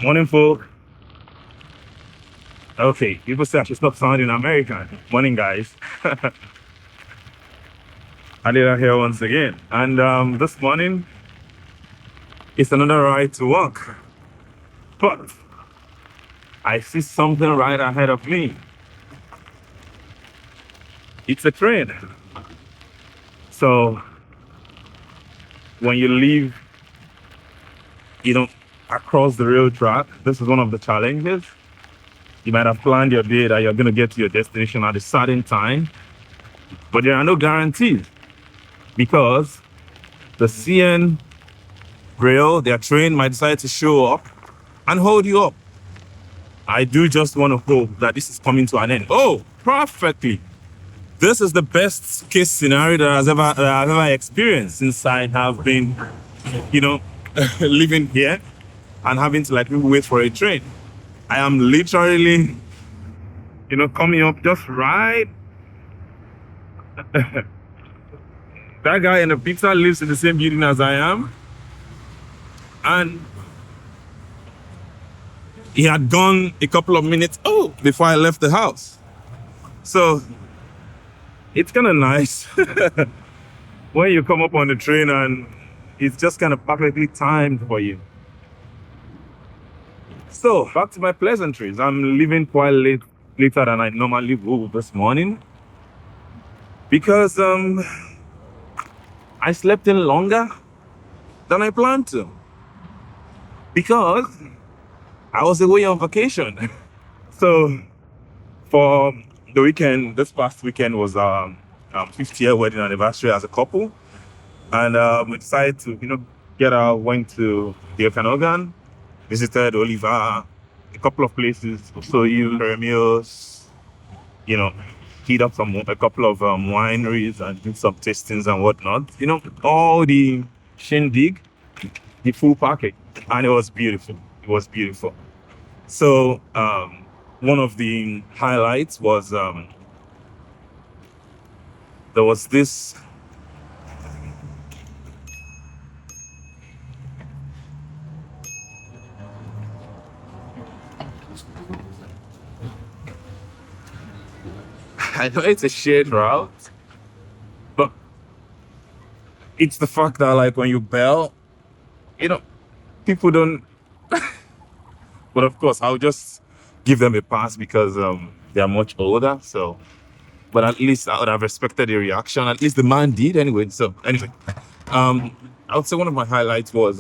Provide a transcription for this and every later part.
Morning, folk. Okay, people say I should stop sounding American. Morning, guys. I did that here once again. And this morning, it's another ride to work. But I see something right ahead of me. It's a train. So when you leave, across the rail track, this is one of the challenges. You might have planned your day that you're going to get to your destination at a certain time, but there are no guarantees because the CN rail, their train might decide to show up and hold you up. I do just want to hope that this is coming to an end. Oh, perfectly. This is the best case scenario that I've ever experienced since I have been, living here and having to wait for a train. I am literally, coming up just right. That guy in the pizza lives in the same building as I am. And he had gone a couple of minutes before I left the house. So it's kind of nice when you come up on the train and it's just kind of perfectly timed for you. So back to my pleasantries. I'm leaving quite later than I normally would this morning because I slept in longer than I planned to because I was away on vacation. So for the weekend, this past weekend was our 50th wedding anniversary as a couple. And we decided to, went to the Okanagan, visited Oliver, a couple of places, so you, Remios, heat up a couple of wineries and do some tastings and whatnot. All the shindig, the full package. And it was beautiful. It was beautiful. So one of the highlights was there was this I know it's a shared route, but it's the fact that when you bail, people don't. But of course, I'll just give them a pass because they are much older. So, but at least I would have respected the reaction. At least the man did anyway. So anyway, I would say one of my highlights was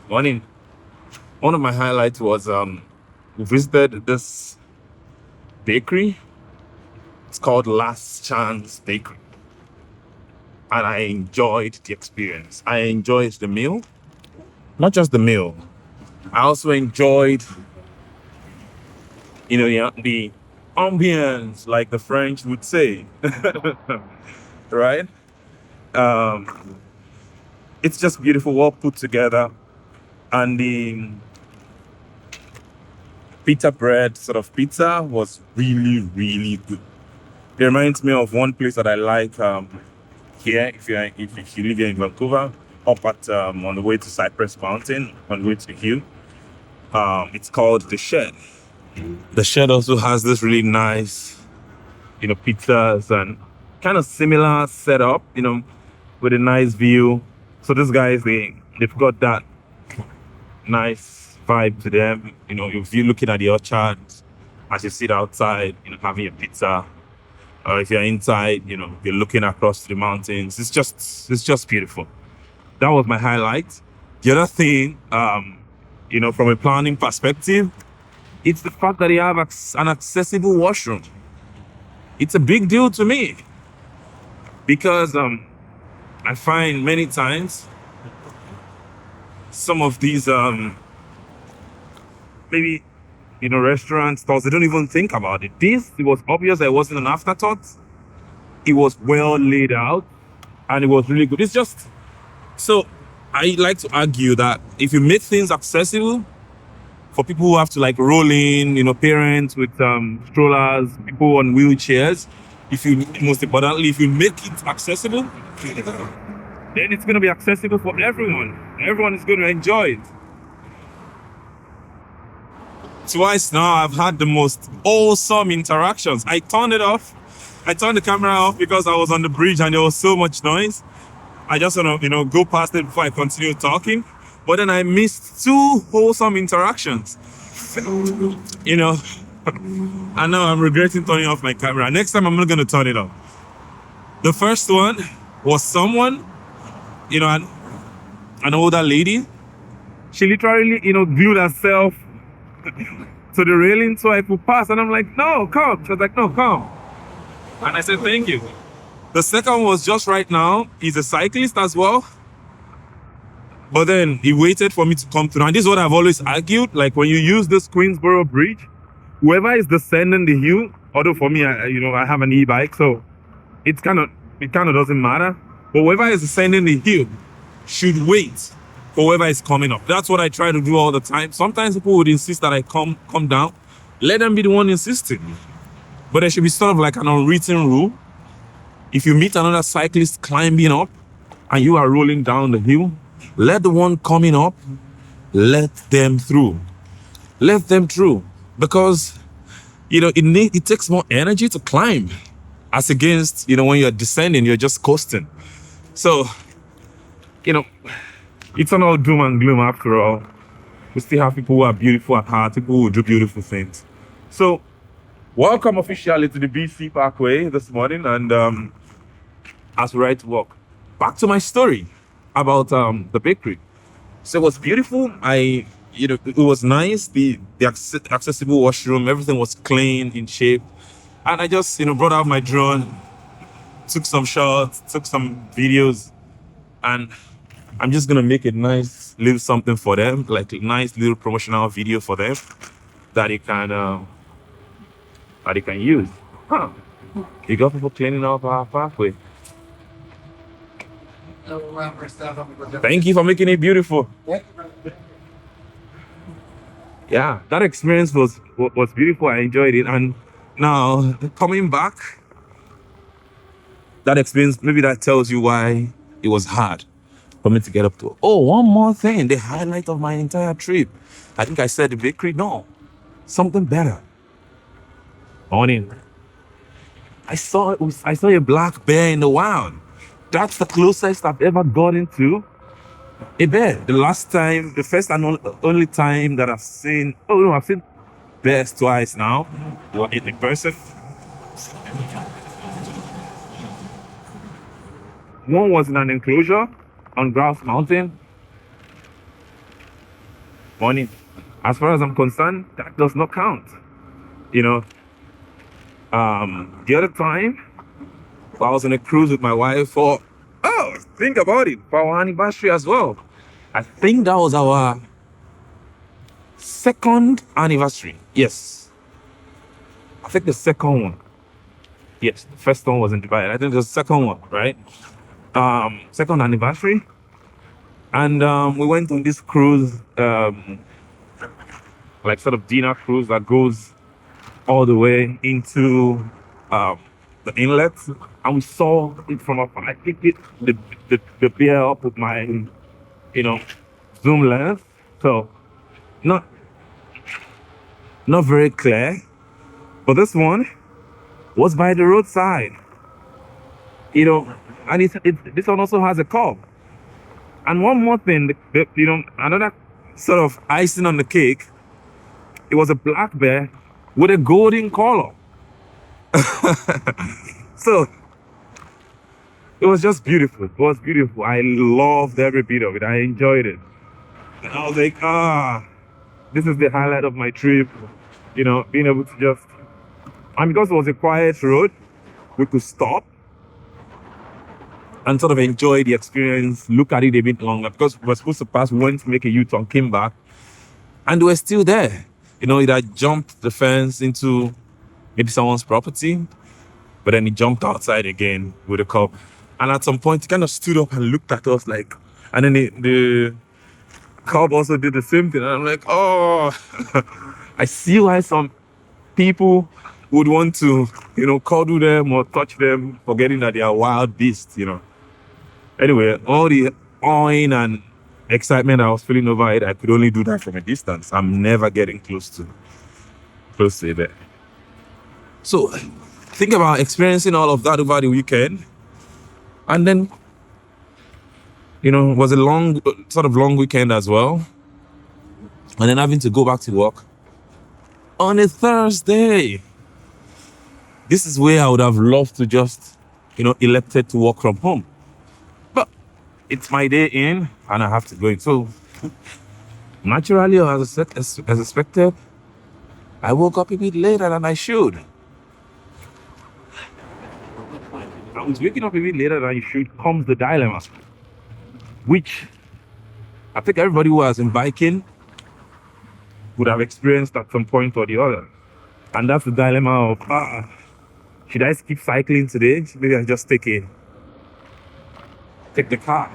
One of my highlights was we visited this bakery. It's called Last Chance Bakery. And I enjoyed the experience. I enjoyed the meal. Not just the meal. I also enjoyed, the ambience, like the French would say. Right? It's just beautiful, well put together. And the pita bread sort of pizza was really, really good. It reminds me of one place that I like here, if you live here in Vancouver, up at on the way to Cypress Mountain, on the way to Hill. It's called The Shed. The Shed also has this really nice, pizzas and kind of similar setup, with a nice view. So these guys, they've got that nice vibe to them. If you're looking at the orchard as you sit outside, having your pizza. Or if you're inside, you're looking across the mountains. It's just beautiful. That was my highlight. The other thing, from a planning perspective, it's the fact that you have an accessible washroom. It's a big deal to me because I find many times some of these maybe restaurants, stores, they don't even think about it. It was obvious that it wasn't an afterthought. It was well laid out and it was really good. It's just, so I like to argue that if you make things accessible for people who have to roll in, parents with strollers, people on wheelchairs, most importantly, if you make it accessible, then it's going to be accessible for everyone. Everyone is going to enjoy it. Twice now I've had the most awesome interactions. I turned it off. I turned the camera off because I was on the bridge and there was so much noise. I just want to, go past it before I continue talking. But then I missed two wholesome interactions. And now I'm regretting turning off my camera. Next time I'm not going to turn it off. The first one was someone, an older lady. She literally, glued herself to the railing so I could pass. And I'm like, no, come. She was like, no, come. And I said, thank you. The second was just right now. He's a cyclist as well. But then he waited for me to come through. And this is what I've always argued. Like when you use this Queensboro Bridge, whoever is descending the hill, although for me, I have an e-bike, so it kind of doesn't matter. But whoever is descending the hill should wait for whoever is coming up. That's what I try to do all the time. Sometimes people would insist that I come down. Let them be the one insisting. But there should be sort of like an unwritten rule. If you meet another cyclist climbing up and you are rolling down the hill, let the one coming up, let them through. Let them through. Because, it takes more energy to climb as against, when you're descending, you're just coasting. So, it's not all doom and gloom after all. We still have people who are beautiful at heart, people who do beautiful things. So, welcome officially to the BC Parkway this morning, and as we ride to walk. Back to my story about the bakery. So it was beautiful. It was nice. The accessible washroom, everything was clean, in shape. And I just, brought out my drone, took some shots, took some videos, and I'm just gonna make a nice little something for them, like a nice little promotional video for them that they can use. You got people cleaning up our pathway. Thank you for making it beautiful. Yeah, that experience was beautiful. I enjoyed it. And now coming back, that experience, maybe that tells you why it was hard for me to get up to. Oh, one more thing, the highlight of my entire trip. I think I said the bakery. No, something better. Morning. I saw a black bear in the wild. That's the closest I've ever gotten to a bear. The first and only time that I've seen bears twice now. In person. One was in an enclosure on Grouse Mountain. Morning. As far as I'm concerned, that does not count. The other time, I was on a cruise with my wife think about it, for our anniversary as well. I think that was our second anniversary. Yes. I think the second one. Yes, the first one was in Dubai. I think the second one, right? Second anniversary. And we went on this cruise, like sort of dinner cruise that goes all the way into the inlet, and we saw it from afar. I picked the bear up with my, zoom lens, so not very clear. But this one was by the roadside, and this one also has a curb. And one more thing, another sort of icing on the cake. It was a black bear with a golden color. So it was just beautiful. It was beautiful. I loved every bit of it. I enjoyed it. And I was like, this is the highlight of my trip. Being able to just, and because it was a quiet road, we could stop and sort of enjoy the experience, look at it a bit longer, because we were supposed to pass, we went to make a U-turn, came back, and they were still there. It had jumped the fence into maybe someone's property, but then he jumped outside again with a cub. And at some point, he kind of stood up and looked at us like, and then the cub also did the same thing. And I'm like, oh, I see why some people would want to, cuddle them or touch them, forgetting that they are wild beasts, Anyway, all the awing and excitement I was feeling over it, I could only do that from a distance. I'm never getting close to it. So think about experiencing all of that over the weekend, and then it was a long weekend as well, and then having to go back to work on a Thursday. This is where I would have loved to just elected to work from home, but it's my day in and I have to go in. So naturally, as expected, I woke up a bit later than I should. I was waking up a bit later than you should comes the dilemma, which I think everybody who has been biking would have experienced at some point or the other. And that's the dilemma of, should I keep cycling today? Maybe I just take the car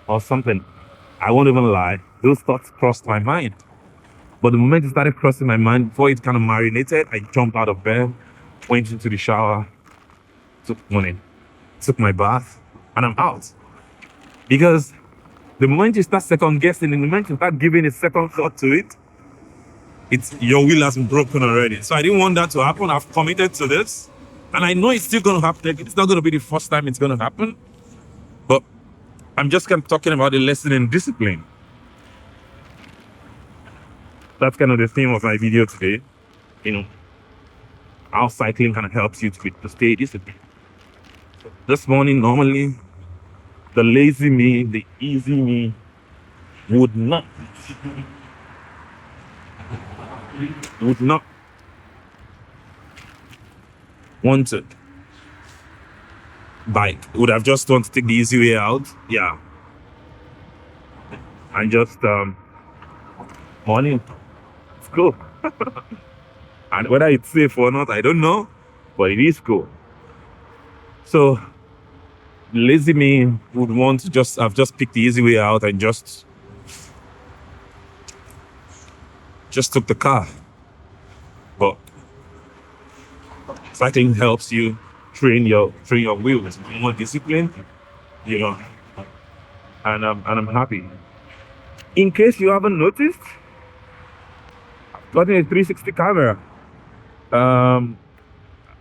or something. I won't even lie. Those thoughts crossed my mind. But the moment it started crossing my mind, before it kind of marinated, I jumped out of bed, went into the shower, took my bath, and I'm out. Because the moment you start second guessing, the moment you start giving a second thought to it, your wheel has been broken already. So I didn't want that to happen. I've committed to this, and I know it's still going to happen. It's not going to be the first time it's going to happen, but I'm just kind of talking about the lesson in discipline. That's kind of the theme of my video today. How cycling kind of helps you to stay disciplined. This morning, normally, the lazy me, the easy me would not want to bike. Would have just want to take the easy way out. Yeah. And just morning, it's cool. And whether it's safe or not, I don't know, but it is cool. So lazy me would want to have just picked the easy way out and just took the car. But cycling helps you train your wheels, be more disciplined, and I'm happy. In case you haven't noticed, I've gotten a 360 camera.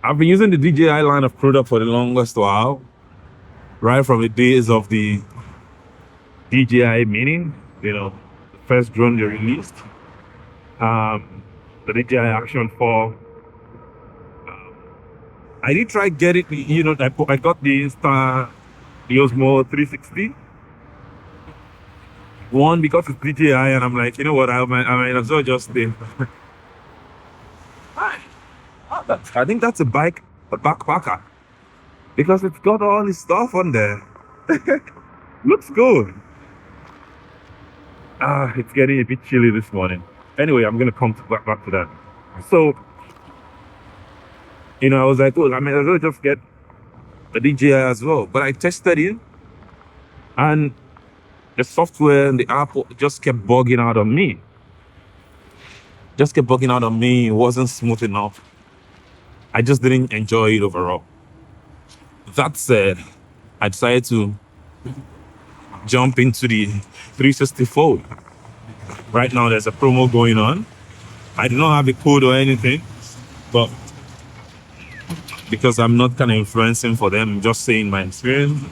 I've been using the DJI line of product for the longest while, right from the days of the DJI Mini, the first drone they released. The DJI Action 4. I did try get it, I got the Osmo 360. One, because it's DJI, and I'm like, what, I might as well just stay. I think that's a backpacker, because it's got all this stuff on there. Looks good. It's getting a bit chilly this morning. Anyway, I'm gonna come back to that. So, I was like, I might as well just get a DJI as well. But I tested it, and the software and the app just kept bugging out on me. It wasn't smooth enough. I just didn't enjoy it overall. That said, I decided to jump into the 360 Fold. Right now, there's a promo going on. I do not have a code or anything, but because I'm not kind of influencing for them, I'm just saying my experience.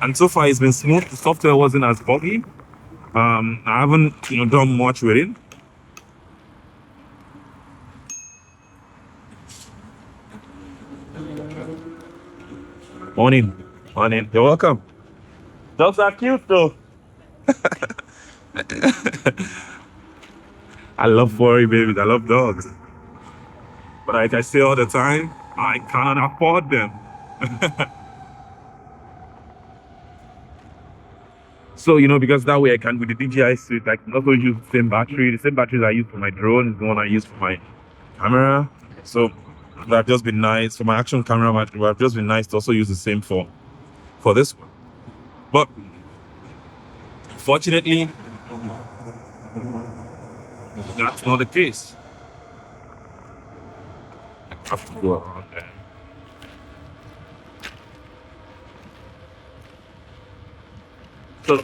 And so far, it's been smooth. The software wasn't as buggy. I haven't, done much with it. Morning. You're welcome. Dogs are cute though. I love furry babies. I love dogs. But like I say all the time, I can't afford them. So, because that way I can, with the DJI suit, I can also use the same battery. The same batteries I use for my drone is the one I use for my camera. So it would have just been nice for my action camera. It would have just been nice to also use the same for this one. But fortunately, that's not the case. I have to go around there. So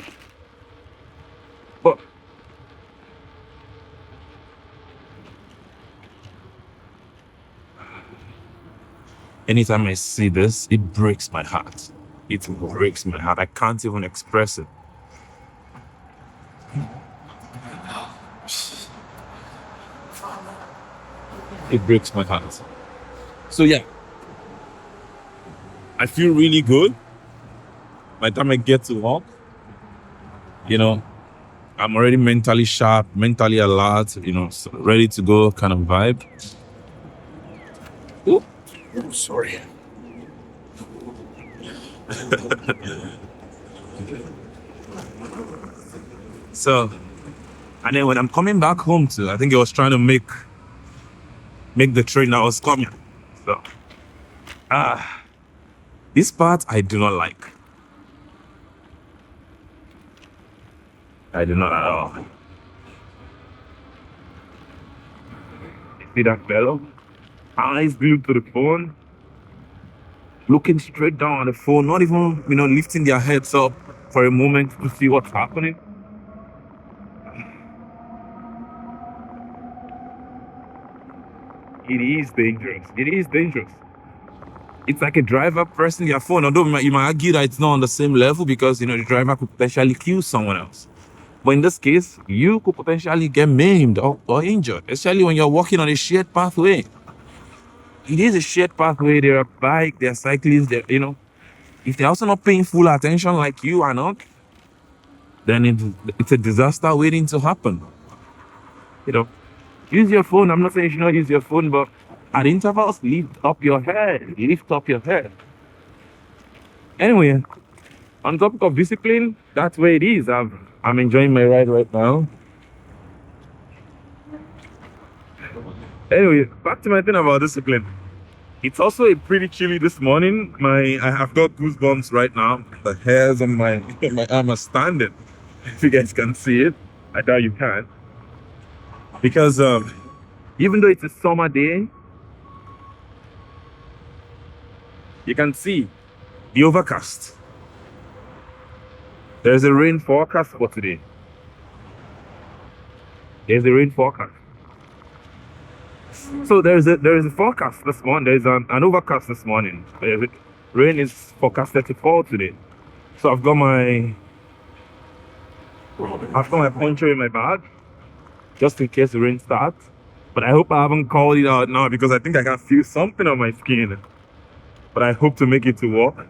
Anytime I see this, it breaks my heart. It breaks my heart. I can't even express it. It breaks my heart. So yeah, I feel really good. By the time I get to work, I'm already mentally sharp, mentally alert, so ready to go kind of vibe. Ooh, sorry. So, and then when I'm coming back home too, I think I was trying to make the train that was coming. So, this part I do not like. I do not at all. See that fellow? Eyes glued to the phone, looking straight down at the phone, not even, lifting their heads up for a moment to see what's happening. It is dangerous. It is dangerous. It's like a driver pressing their phone. Although you might argue that it's not on the same level because, the driver could potentially kill someone else. But in this case, you could potentially get maimed or injured, especially when you're walking on a shared pathway. It is a shared pathway. There are bikes, there are cyclists, if they're also not paying full attention like you are not, then it's a disaster waiting to happen. Use your phone. I'm not saying you should not use your phone, but at intervals, lift up your head. Lift up your head. Anyway, on topic of discipline, that's where it is. I'm enjoying my ride right now. Anyway, back to my thing about discipline. It's also a pretty chilly this morning. I have got goosebumps right now. The hairs on my arm are standing. If you guys can see it, I doubt you can. Because even though it's a summer day, you can see the overcast. There's a rain forecast for today. There's a rain forecast. So there is a forecast this morning. There's an overcast this morning. Rain is forecasted to fall today. So I've got my poncho in my bag, just in case the rain starts. But I hope I haven't called it out now because I think I can feel something on my skin. But I hope to make it to work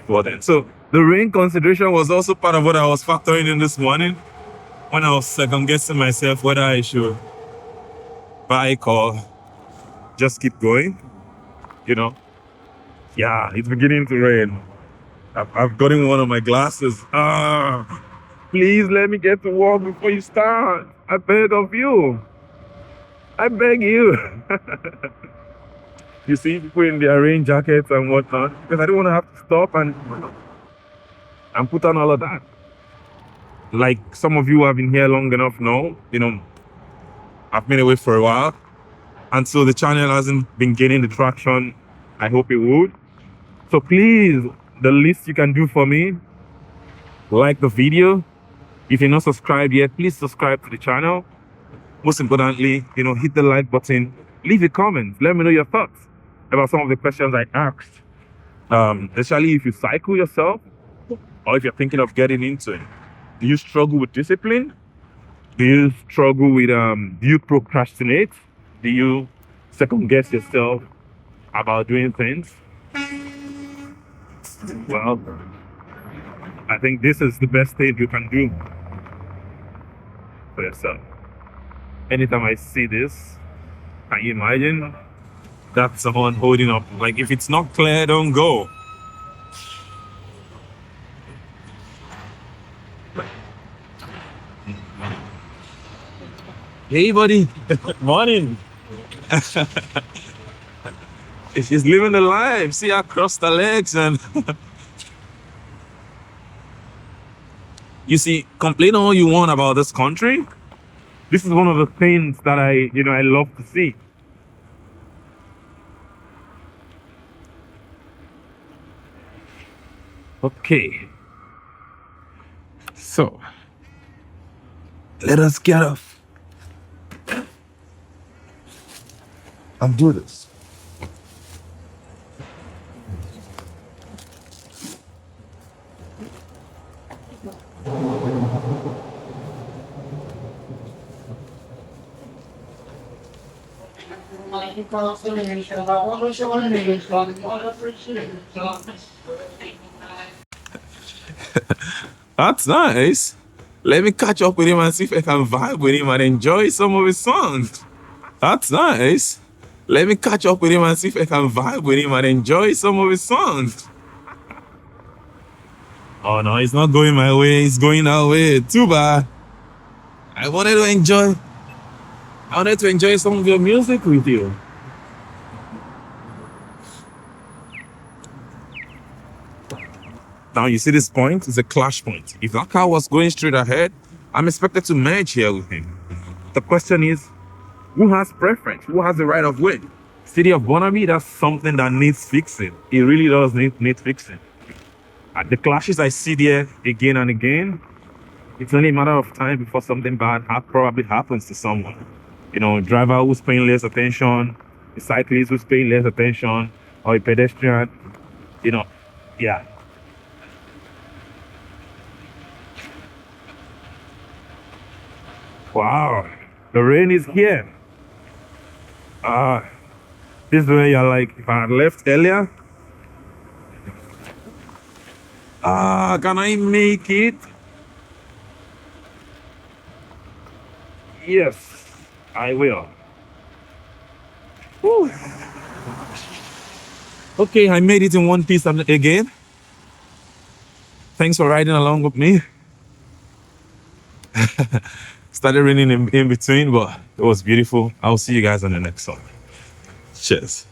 for then. So the rain consideration was also part of what I was factoring in this morning when I was second guessing myself whether I should bike or just keep going. Yeah, it's beginning to rain. I've gotten one of my glasses. Please let me get to work before you start. I beg of you. I beg you. You see people in their rain jackets and whatnot, because I don't want to have to stop and put on all of that. Like some of you who have been here long enough know, I've been away for a while. And so the channel hasn't been gaining the traction I hope it would. So please, the least you can do for me, like the video. If you're not subscribed yet, please subscribe to the channel. Most importantly, hit the like button, leave a comment, let me know your thoughts about some of the questions I asked. Especially if you cycle yourself or if you're thinking of getting into it. Do you struggle with discipline? Do you struggle with, do you procrastinate? Do you second guess yourself about doing things? Well, I think this is the best thing you can do for yourself. Anytime I see this, can you imagine? That's someone holding up. Like, if it's not clear, don't go. Hey, buddy. Morning. She's living the life. See her cross the legs and... You see, complain all you want about this country. This is one of the things that I love to see. Okay. So, let us get off and do this. That's nice. Let me catch up with him and see if I can vibe with him and enjoy some of his songs. That's nice. Let me catch up with him and see if I can vibe with him and enjoy some of his songs. Oh no, it's not going my way, it's going our way. Too bad. I wanted to enjoy some of your music with you. Now you see this point? It's a clash point. If that car was going straight ahead, I'm expected to merge here with him. The question is, who has preference? Who has the right of way? City of Burnaby, that's something that needs fixing. It really does need fixing. The clashes I see there again and again, it's only a matter of time before something bad probably happens to someone. You know, a driver who's paying less attention, a cyclist who's paying less attention, or a pedestrian, you know, yeah. Wow, the rain is here. This is where you're like, if I had left earlier, can I make it? Yes, I will. Whew. Okay, I made it in one piece again. Thanks for riding along with me. Started raining in between, but it was beautiful. I'll see you guys on the next one. Cheers.